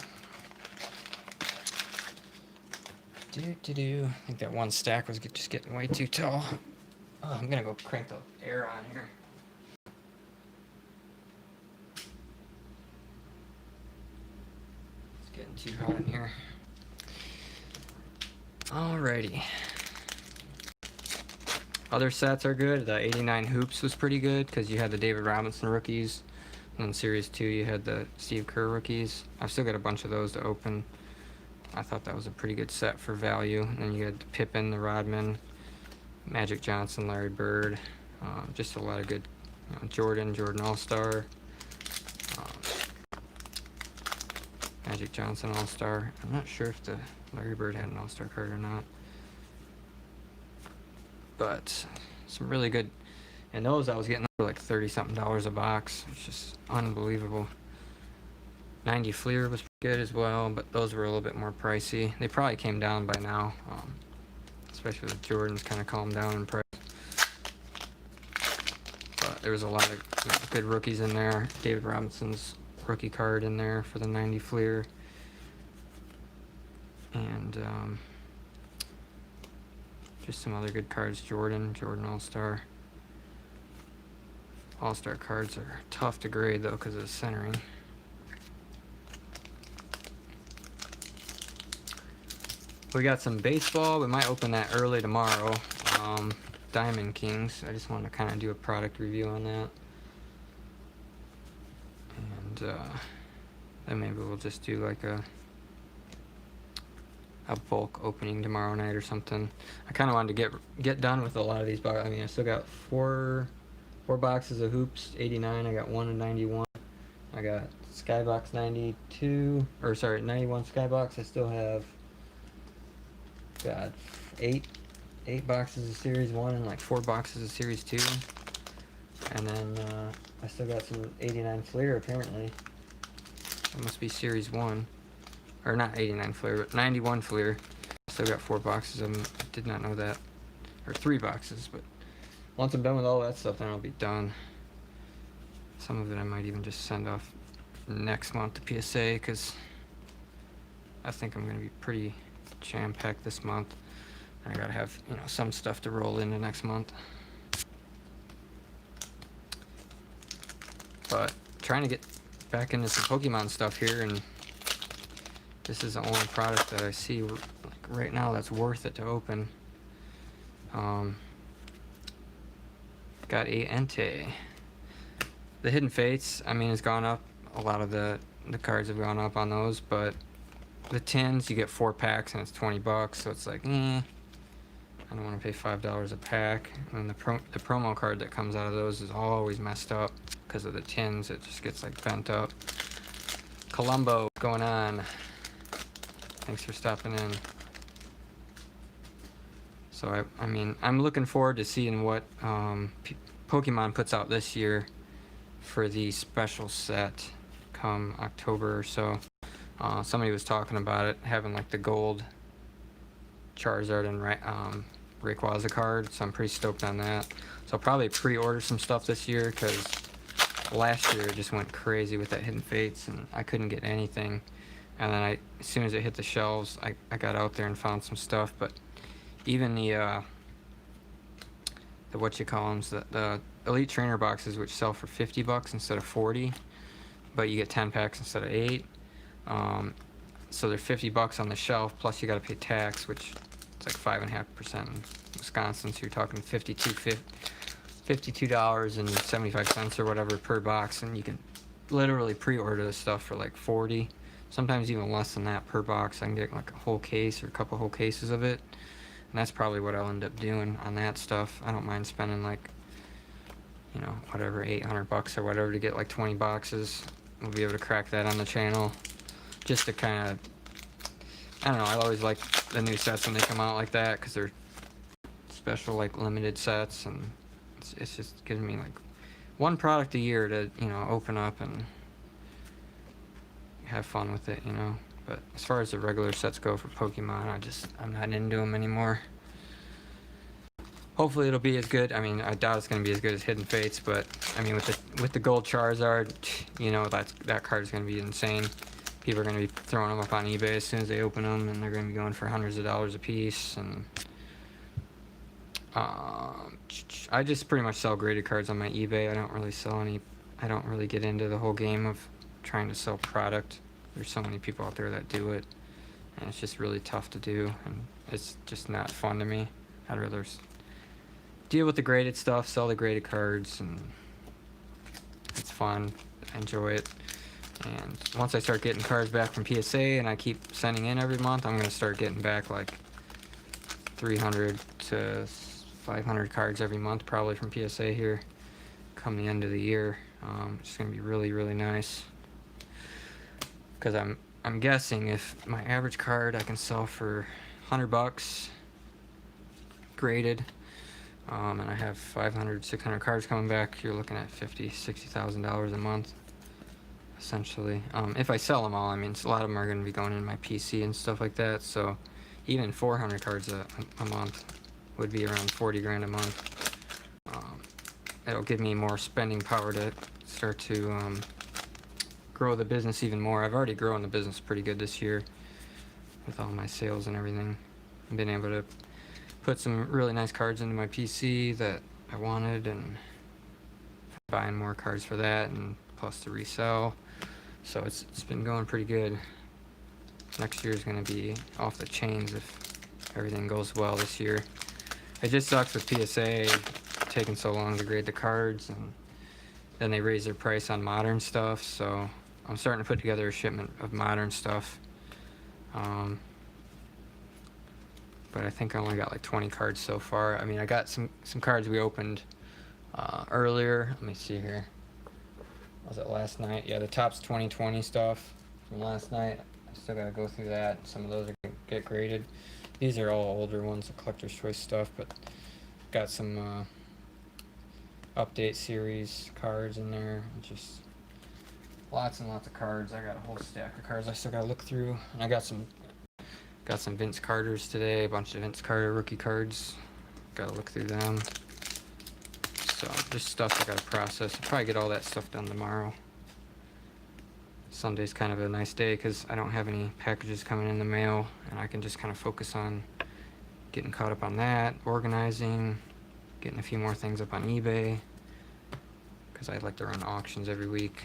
I think that one stack was just getting way too tall. Oh, I'm gonna go crank the air on here. It's getting too hot in here. Alrighty. Other sets are good. The 89 Hoops was pretty good because you had the David Robinson rookies. And in Series 2 you had the Steve Kerr rookies. I've still got a bunch of those to open. I thought that was a pretty good set for value. And then you had the Pippen, the Rodman, Magic Johnson, Larry Bird. Just a lot of good, Jordan All-Star. Magic Johnson All-Star. I'm not sure if the Larry Bird had an All-Star card or not. But some really good, and those I was getting for like $30-something a box. It's just unbelievable. 90 Fleer was good as well, but those were a little bit more pricey. They probably came down by now, especially with Jordan's kind of calmed down in price. But there was a lot of good rookies in there. David Robinson's rookie card in there for the 90 Fleer. And just some other good cards. Jordan All-Star. All-Star cards are tough to grade though because of the centering. We got some baseball. We might open that early tomorrow. Diamond Kings. I just wanted to kind of do a product review on that. And then maybe we'll just do like a bulk opening tomorrow night or something. I kind of wanted to get done with a lot of these boxes. I mean, I still got four boxes of Hoops 89. I got one of 91. I got Skybox 91 Skybox. I still have got eight boxes of Series 1 and like 4 boxes of Series 2. And then I still got some 89 Fleer apparently. That must be Series 1. Or not 89 Fleer, but 91 Fleer. Still got 4 boxes of them. I did not know that. Or 3 boxes, but once I'm done with all that stuff, then I'll be done. Some of it I might even just send off next month to PSA, because I think I'm going to be pretty jam-packed this month. I gotta have, some stuff to roll into next month. But trying to get back into some Pokemon stuff here, and this is the only product that I see like right now that's worth it to open. Got a Entei. The Hidden Fates, I mean, has gone up. A lot of the cards have gone up on those, but the tins, you get 4 packs and it's $20, so it's like, I don't want to pay $5 a pack. And the promo card that comes out of those is always messed up because of the tins. It just gets like bent up. Columbo, what's going on? Thanks for stopping in. So I mean, I'm looking forward to seeing what Pokemon puts out this year for the special set come October or so. Somebody was talking about it having like the gold Charizard and Rayquaza card, so I'm pretty stoked on that. So I'll probably pre-order some stuff this year, because last year it just went crazy with that Hidden Fates, and I couldn't get anything. And then as soon as it hit the shelves, I got out there and found some stuff. But even the what you call them, the Elite Trainer boxes, which sell for $50 instead of 40, but you get 10 packs instead of 8. So they're $50 on the shelf, plus you got to pay tax, which it's like 5.5% in Wisconsin. So you're talking $52.75 or whatever per box, and you can literally pre-order this stuff for like 40, sometimes even less than that per box. I can get like a whole case or a couple whole cases of it, and that's probably what I'll end up doing on that stuff. I don't mind spending like, you know, whatever, $800 or whatever to get like 20 boxes. We'll be able to crack that on the channel, just to kind of, I don't know, I always like the new sets when they come out like that, because they're special, like limited sets, and it's just giving me like one product a year to, you know, open up and have fun with it, you know. But as far as the regular sets go for Pokemon, I'm not into them anymore. Hopefully it'll be as good. I mean, I doubt it's going to be as good as Hidden Fates, but I mean, with the gold Charizard, you know, that card is going to be insane. People are going to be throwing them up on eBay as soon as they open them, and they're going to be going for hundreds of dollars a piece. And I just pretty much sell graded cards on my eBay. I don't really sell any. I don't really get into the whole game of trying to sell product. There's so many people out there that do it, and it's just really tough to do, and it's just not fun to me. I'd rather deal with the graded stuff, sell the graded cards, and it's fun. I enjoy it. And once I start getting cards back from PSA and I keep sending in every month, I'm going to start getting back like 300 to 500 cards every month, probably from PSA here come the end of the year. It's going to be really, really nice, because I'm guessing if my average card I can sell for $100 graded, and I have 500, 600 cards coming back, you're looking at $50,000, $60,000 a month, essentially. If I sell them all, I mean, a lot of them are going to be going in my PC and stuff like that, so even 400 cards a month would be around 40 grand a month. It'll give me more spending power to start to grow the business even more. I've already grown the business pretty good this year with all my sales and everything. I've been able to put some really nice cards into my PC that I wanted, and buying more cards for that, and plus to resell. So it's been going pretty good. Next year is going to be off the chains if everything goes well this year. It just sucks with PSA taking so long to grade the cards, and then they raise their price on modern stuff, so I'm starting to put together a shipment of modern stuff. But I think I only got like 20 cards so far. I mean, I got some cards we opened earlier. Let me see here. Was it last night? Yeah, the Topps 2020 stuff from last night. I still gotta go through that. Some of those are gonna get graded. These are all older ones, the collector's choice stuff, but got some update series cards in there. Just lots and lots of cards. I got a whole stack of cards I still gotta look through. And I got some Vince Carters today, a bunch of Vince Carter rookie cards. Gotta look through them. So just stuff I gotta process. I'll probably get all that stuff done tomorrow. Sunday's kind of a nice day because I don't have any packages coming in the mail, and I can just kind of focus on getting caught up on that, organizing, getting a few more things up on eBay, because I like to run auctions every week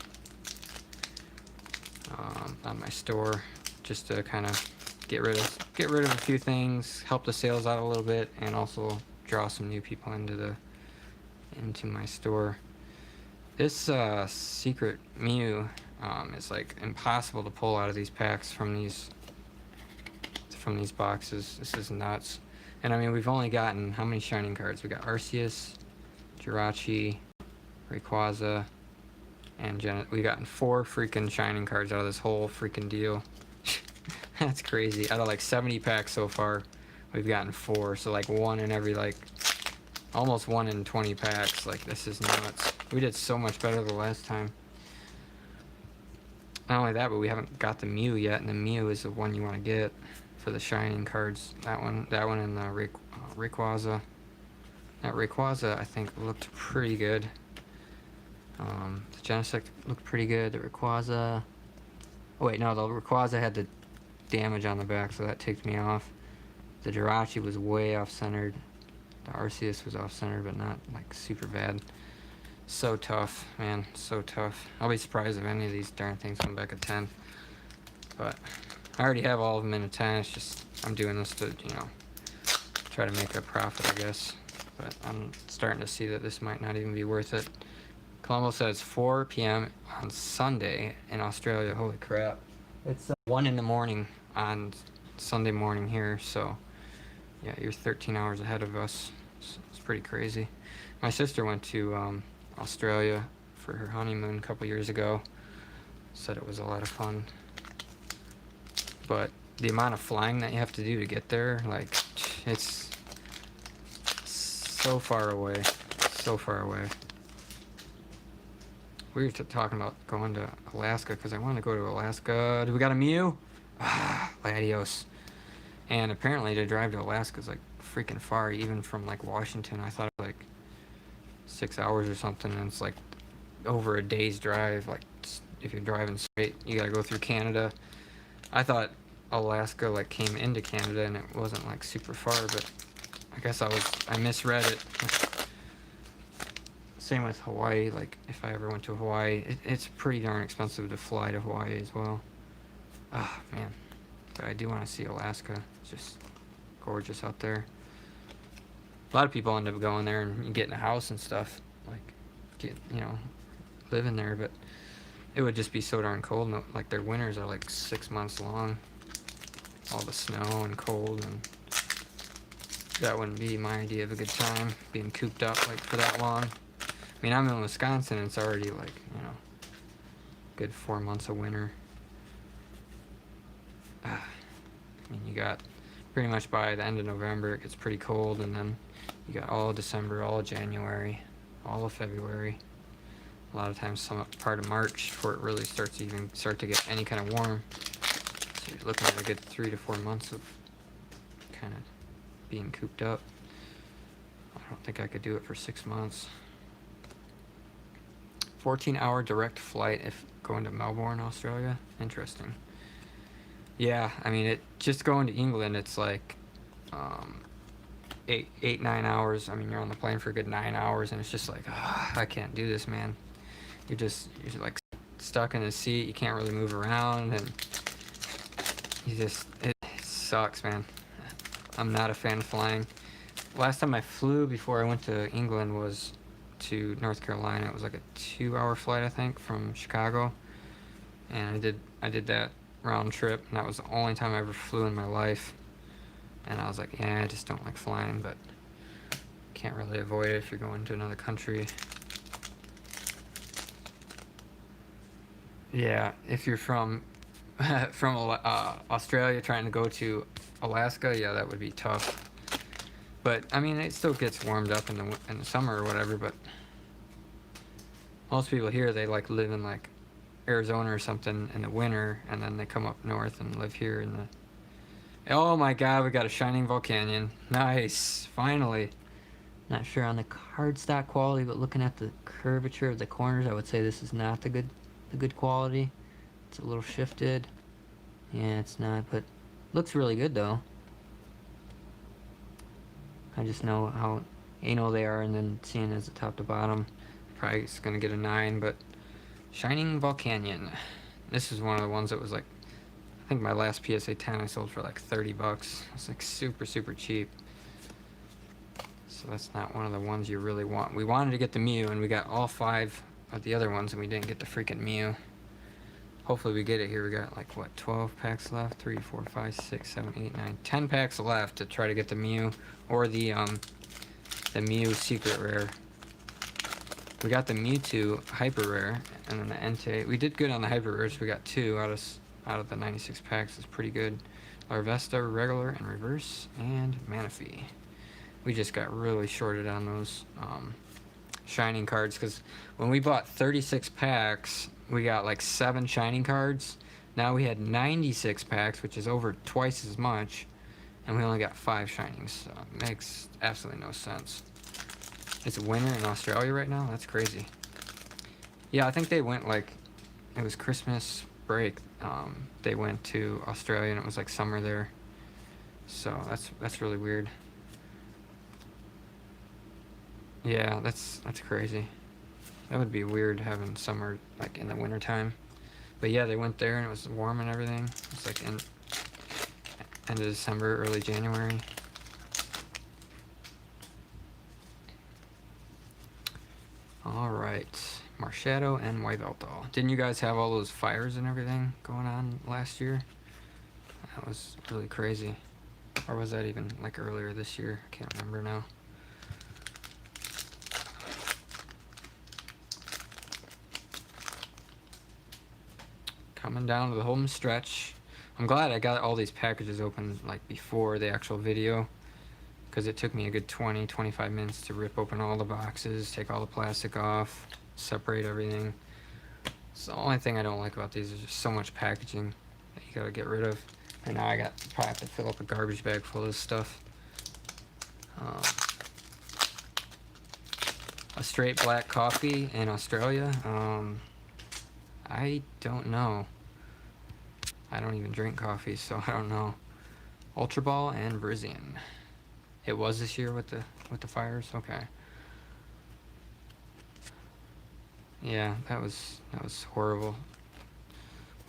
on my store, just to kind of get rid of a few things, help the sales out a little bit, and also draw some new people into my store. This secret Mew is like impossible to pull out of these packs from these boxes. This is nuts. And I mean, we've only gotten how many shining cards? We got Arceus, Jirachi, Rayquaza, and we've gotten 4 freaking shining cards out of this whole freaking deal. That's crazy. Out of like 70 packs so far, we've gotten 4. So like one in every, like almost 1 in 20 packs. Like, this is nuts. We did so much better the last time. Not only that, but we haven't got the Mew yet, and the Mew is the one you want to get for the shining cards. That one and the Rayquaza. That Rayquaza I think looked pretty good. The Genesect looked pretty good. The Rayquaza. Oh wait, no, the Rayquaza had the damage on the back, so that ticked me off. The Jirachi was way off-centered. The Arceus was off-centered, but not like super bad. So tough, man, so tough. I'll be surprised if any of these darn things come back at 10. But I already have all of them in a 10. It's just I'm doing this to, you know, try to make a profit, I guess. But I'm starting to see that this might not even be worth it. Colombo says 4 p.m. on Sunday in Australia. Holy crap. It's 1 in the morning on Sunday morning here, so yeah, you're 13 hours ahead of us. It's pretty crazy. My sister went to Australia for her honeymoon a couple years ago. Said it was a lot of fun. But the amount of flying that you have to do to get there, like, it's so far away. So far away. We were talking about going to Alaska because I want to go to Alaska. Do we got a Mew? Ah, Latios. And apparently to drive to Alaska is like freaking far, even from like Washington. I thought like 6 hours or something, and it's like over a day's drive. Like if you're driving straight, you gotta go through Canada. I thought Alaska like came into Canada and it wasn't like super far, but I guess I misread it. Same with Hawaii. Like if I ever went to Hawaii, it's pretty darn expensive to fly to Hawaii as well. Ah, man. But I do want to see Alaska. It's just gorgeous out there. A lot of people end up going there and getting a house and stuff, like living there. But it would just be so darn cold. Like their winters are like 6 months long. All the snow and cold, and that wouldn't be my idea of a good time, being cooped up like for that long. I mean, I'm in Wisconsin, and it's already like, good 4 months of winter. I mean, you got pretty much by the end of November, it gets pretty cold, and then you got all of December, all of January, all of February. A lot of times, some part of March before it really starts to get any kind of warm. So you're looking at a good 3 to 4 months of kind of being cooped up. I don't think I could do it for 6 months. 14-hour direct flight if going to Melbourne, Australia. Interesting. Yeah, I mean, just going to England, it's like 8, 9 hours. I mean, you're on the plane for a good 9 hours, and it's just like, I can't do this, man. You're like stuck in a seat. You can't really move around, and it sucks, man. I'm not a fan of flying. Last time I flew before I went to England was to North Carolina. It was like a 2-hour flight, I think, from Chicago, and I did that round trip, and that was the only time I ever flew in my life. And I was like, yeah, I just don't like flying, but can't really avoid it if you're going to another country. Yeah, if you're from Australia trying to go to Alaska, yeah, that would be tough. But I mean, it still gets warmed up in the summer or whatever. But most people here, they like live in like Arizona or something in the winter, and then they come up north and live here in the. Oh my God, we got a shining Volcanion. Nice, finally. Not sure on the cardstock quality, but looking at the curvature of the corners, I would say this is not the good quality. It's a little shifted. Yeah, it's not, but looks really good though. I just know how anal they are, and then seeing as a top to bottom, probably it's gonna get a 9. But shining Volcanion. This is one of the ones that was like, I think my last PSA 10 I sold for like $30. It's like super cheap. So that's not one of the ones you really want. We wanted to get the Mew, and we got all 5 of the other ones, and we didn't get the freaking Mew. Hopefully we get it here. We got like, what, 12 packs left? 3, 4, 5, 6, 7, 8, 9, 10 packs left to try to get the Mew, or the Mew secret rare. We got the Mewtwo hyper rare, and then the Entei. We did good on the hyper rares. We got 2 out of the 96 packs. Is pretty good. Larvesta regular and reverse, and Manaphy. We just got really shorted on those shining cards, because when we bought 36 packs, we got like 7 shining cards, Now we had 96 packs, which is over twice as much, and we only got 5 shinings. So it makes absolutely no sense. It's winter in Australia right now? That's crazy. Yeah, I think they went like, it was Christmas break. They went to Australia and it was like summer there. So that's really weird. Yeah, that's crazy. That would be weird having summer like in the winter time. But yeah, they went there and it was warm and everything. It's like end of December, early January. All right, Marshadow and Yveltal. Didn't you guys have all those fires and everything going on last year? That was really crazy. Or was that even like earlier this year? I can't remember now. Coming down to the home stretch. I'm glad I got all these packages open like before the actual video, because it took me a good 20-25 minutes to rip open all the boxes, take all the plastic off, separate everything. It's the only thing I don't like about these is just so much packaging that you gotta get rid of. And now I probably have to fill up a garbage bag full of this stuff. A straight black coffee in Australia? I don't know. I don't even drink coffee, so I don't know. Ultra Ball and Brizian. It was this year with the fires? Okay. Yeah, that was horrible.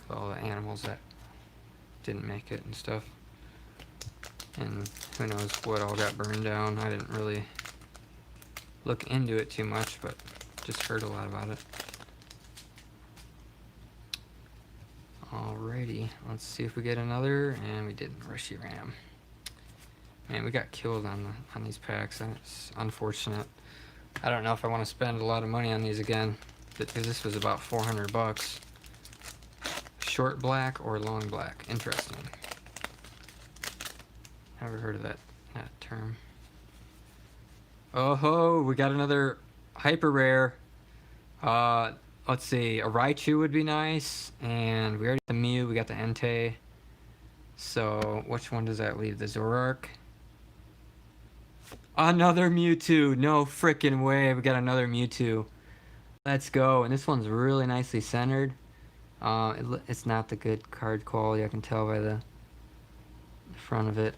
With all the animals that didn't make it and stuff. And who knows what all got burned down. I didn't really look into it too much, but just heard a lot about it. Alrighty, let's see if we get another, and we didn't. Reshiram. Man, we got killed on these packs. That's unfortunate. I don't know if I want to spend a lot of money on these again, because this was about 400 bucks. Short black or long black? Interesting. Never heard of that term. Oh ho, we got another hyper rare. Let's see, a Raichu would be nice, and we already got the Mew, we got the Entei. So which one does that leave? The Zoroark? Another Mewtwo! No frickin' way, we got another Mewtwo. Let's go, and this one's really nicely centered. It's not the good card quality, I can tell by the front of it.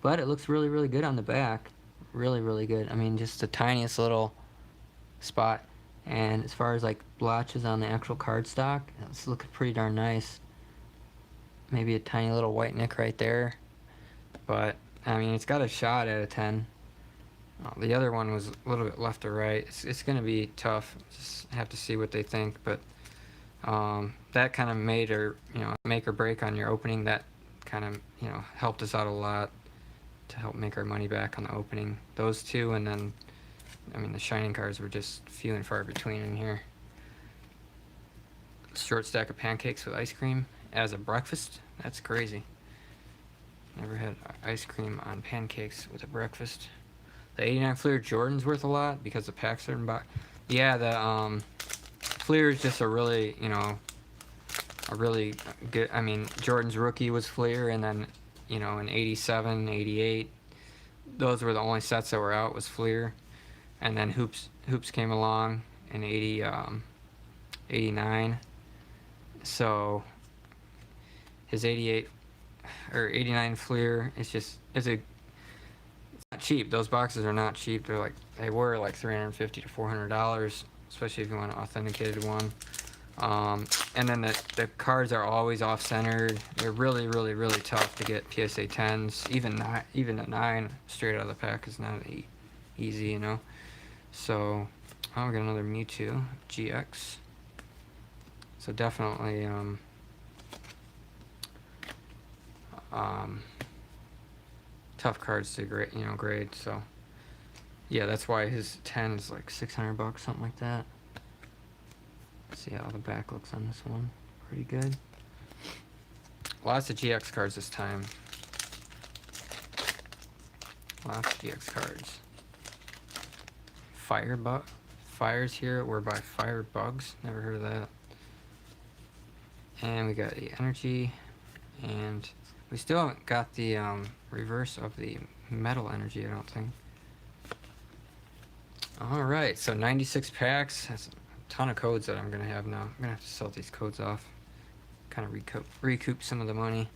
But it looks really, really good on the back. Really, really good. I mean, just the tiniest little spot. And as far as like blotches on the actual cardstock, it's looking pretty darn nice. Maybe a tiny little white nick right there. But, I mean, it's got a shot at a 10. The other one was a little bit left or right. It's going to be tough. Just have to see what they think. But that kind of made or, make or break on your opening. That kind of, helped us out a lot to help make our money back on the opening. Those two, and then, I mean, the shining cards were just few and far between in here. Short stack of pancakes with ice cream as a breakfast? That's crazy. Never had ice cream on pancakes with a breakfast. The 89 Fleer Jordan's worth a lot because the packs are in box. Yeah, the Fleer is just a really, a really good. I mean, Jordan's rookie was Fleer, and then, in 87, 88, those were the only sets that were out was Fleer. And then Hoops came along in 89. So his 88 or 89 Fleer is it's not cheap. Those boxes are not cheap. They were like $350 to $400, especially if you want an authenticated one. And then the cards are always off-centered. They're really, really, really tough to get PSA 10s. Even a 9 straight out of the pack is not easy, So, we got another Mewtwo GX. So definitely, tough cards to grade. So, yeah, that's why his 10 is like 600 bucks, something like that. See how the back looks on this one. Pretty good. Lots of GX cards this time. Lots of GX cards. Fires here were by Fire Bugs. Never heard of that. And we got the energy, and we still haven't got the reverse of the metal energy, I don't think. Alright, so 96 packs. That's a ton of codes that I'm going to have now. I'm going to have to sell these codes off. Kind of recoup some of the money.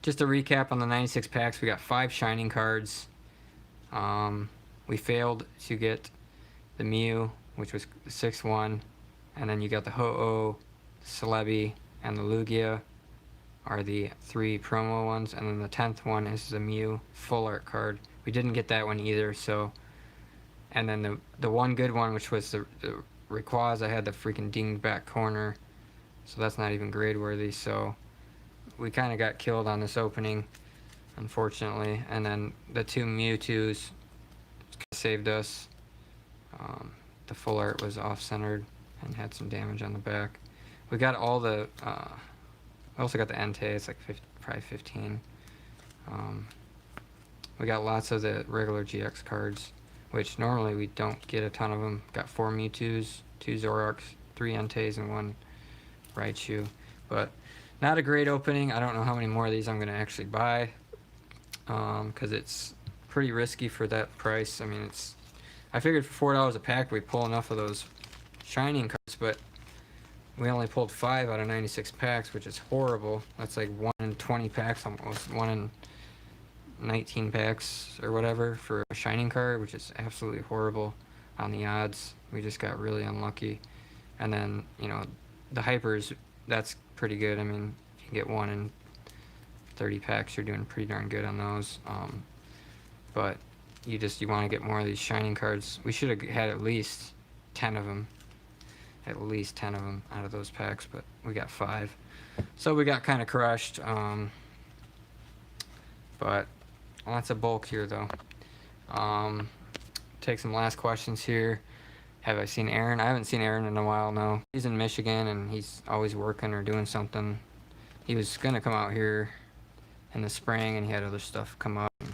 Just to recap on the 96 packs, we got 5 shining cards. We failed to get the Mew, which was the 6th one. And then you got the Ho-Oh, Celebi, and the Lugia are the 3 promo ones. And then the 10th one is the Mew full art card. We didn't get that one either, so... And then the one good one, which was the Rayquaza, had the freaking dinged back corner. So that's not even grade worthy, so... We kind of got killed on this opening, unfortunately. And then the 2 Mewtwo's saved us. The full art was off-centered and had some damage on the back. We got all the... we also got the Entei, it's like probably 15. We got lots of the regular GX cards, which normally we don't get a ton of them. Got 4 Mewtwo's, 2 Zoroarks, 3 Enteis, and 1 Raichu. But not a great opening. I don't know how many more of these I'm going to actually buy, because it's pretty risky for that price. I mean, I figured for $4 a pack we'd pull enough of those shining cards, but we only pulled 5 out of 96 packs, which is horrible. That's like 1 in 20 packs, almost 1 in 19 packs or whatever for a shining card, which is absolutely horrible on the odds. We just got really unlucky. And then, you know, the hypers, that's pretty good. I mean, if you can get 1 in 30 packs, you're doing pretty darn good on those. But you want to get more of these shining cards. We should have had at least 10 of them. At least 10 of them out of those packs, but we got 5. So we got kind of crushed. But lots of bulk here, though. Take some last questions here. Have I seen Aaron? I haven't seen Aaron in a while, no. He's in Michigan, and he's always working or doing something. He was going to come out here in the spring, and he had other stuff come up and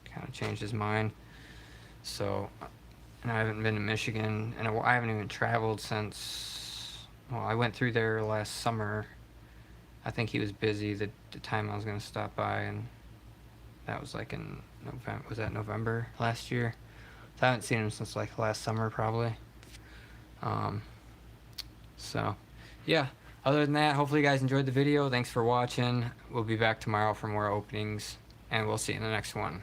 kind of changed his mind. So, and I haven't been to Michigan, and I haven't even traveled since... Well, I went through there last summer. I think he was busy the time I was going to stop by, and that was like in November. Was that November last year? So I haven't seen him since like last summer, probably. So, yeah. Other than that, hopefully you guys enjoyed the video. Thanks for watching. We'll be back tomorrow for more openings, and we'll see you in the next one.